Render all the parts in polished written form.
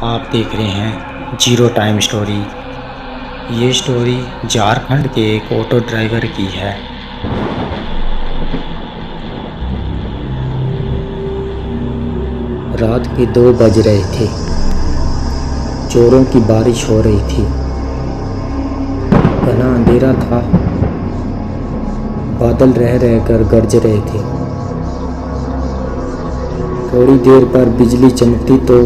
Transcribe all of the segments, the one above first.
आप देख रहे हैं जीरो टाइम स्टोरी। ये स्टोरी झारखंड के एक ऑटो ड्राइवर की है। रात के 2 बज रहे थे। चोरों की बारिश हो रही थी। घना अंधेरा था। बादल रह रहकर गरज रहे थे। थोड़ी देर पर बिजली चमकती तो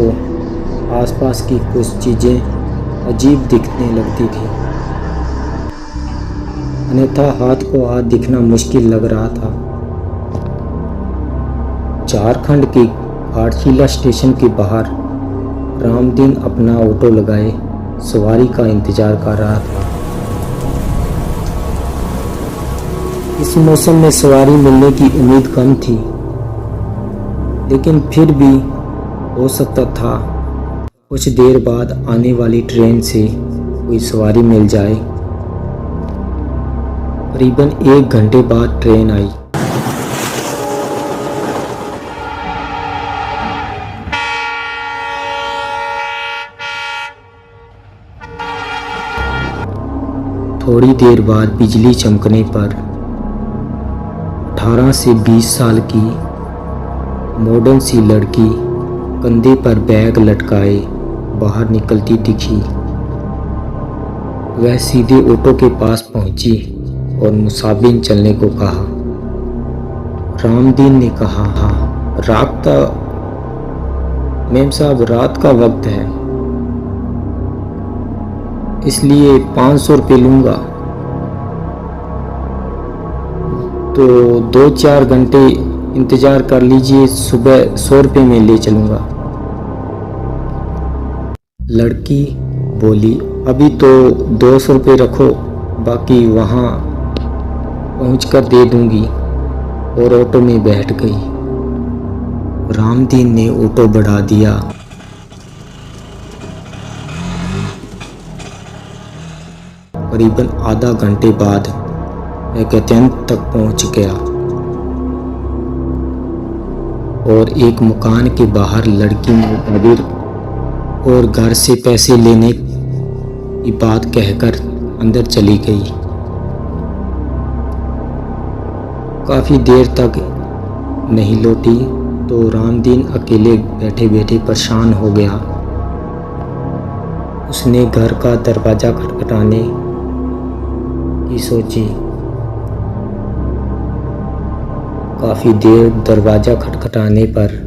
आसपास की कुछ चीज़ें अजीब दिखने लगती थी। अन्यथा हाथ को हाथ दिखना मुश्किल लग रहा था। झारखंड के घाटशिला स्टेशन के बाहर रामदीन अपना ऑटो लगाए सवारी का इंतजार कर रहा था। इस मौसम में सवारी मिलने की उम्मीद कम थी, लेकिन फिर भी हो सकता था कुछ देर बाद आने वाली ट्रेन से कोई सवारी मिल जाए। करीबन 1 घंटे बाद ट्रेन आई। थोड़ी देर बाद बिजली चमकने पर 18 से 20 साल की मॉडर्न सी लड़की कंधे पर बैग लटकाए बाहर निकलती दिखी। वह सीधे ऑटो के पास पहुंची और मुसाफिर चलने को कहा। रामदीन ने कहा, हाँ मेम साहब, रात का वक्त है, इसलिए 500 रुपये लूँगा। तो 2-4 घंटे इंतज़ार कर लीजिए, सुबह 100 रुपये में ले चलूँगा। लड़की बोली, अभी तो 200 रुपये रखो, बाकी वहाँ पहुँचकर दे दूँगी, और ऑटो में बैठ गई। रामदीन ने ऑटो बढ़ा दिया। करीबन आधा घंटे बाद वह गंतव्य तक पहुँच गया और एक मकान के बाहर लड़की मुसाफिर और घर से पैसे लेने की बात कहकर अंदर चली गई। काफ़ी देर तक नहीं लौटी तो रामदीन अकेले बैठे बैठे परेशान हो गया। उसने घर का दरवाज़ा खटखटाने की सोची। काफ़ी देर दरवाज़ा खटखटाने पर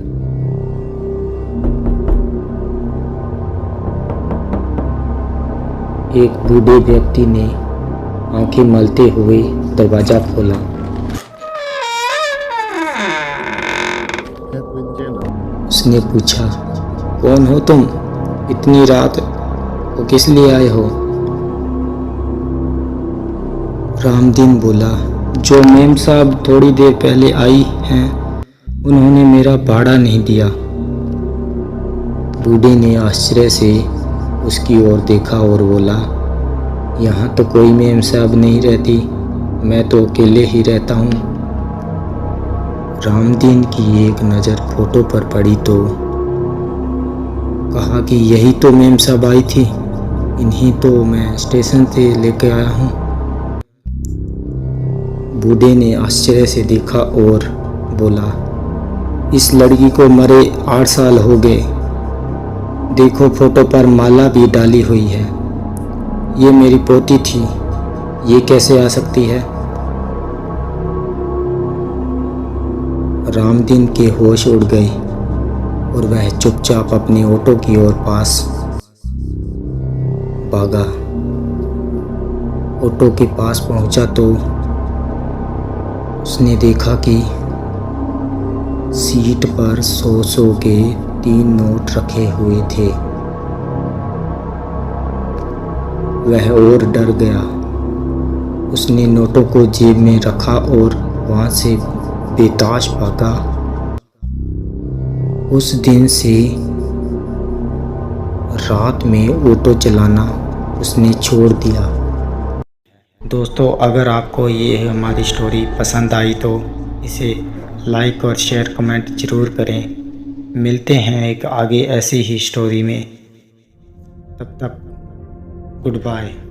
एक बूढ़े व्यक्ति ने आंखें मलते हुए दरवाज़ा खोला। उसने पूछा, कौन हो तुम? इतनी रात को किस लिए आए हो? रामदीन बोला, जो मेम साहब थोड़ी देर पहले आई हैं, उन्होंने मेरा भाड़ा नहीं दिया। बूढ़े ने आश्चर्य से उसकी ओर देखा और बोला, यहाँ तो कोई मेम साहब नहीं रहती, मैं तो अकेले ही रहता हूँ। रामदीन की एक नज़र फोटो पर पड़ी तो कहा कि यही तो मेम साहब आई थी, इन्हीं तो मैं स्टेशन से लेकर आया हूँ। बूढ़े ने आश्चर्य से देखा और बोला, इस लड़की को मरे 8 साल हो गए, देखो फोटो पर माला भी डाली हुई है। ये मेरी पोती थी, ये कैसे आ सकती है? रामदीन के होश उड़ गए और वह चुपचाप अपने ऑटो की ओर पास भागा। ऑटो के पास पहुंचा तो उसने देखा कि सीट पर 100 के 3 नोट रखे हुए थे। वह और डर गया। उसने नोटों को जेब में रखा और वहां से बेताश भागा। उस दिन से रात में ऑटो चलाना उसने छोड़ दिया। दोस्तों, अगर आपको ये हमारी स्टोरी पसंद आई तो इसे लाइक और शेयर कमेंट ज़रूर करें। मिलते हैं एक आगे ऐसी ही स्टोरी में। तब तक गुड बाय।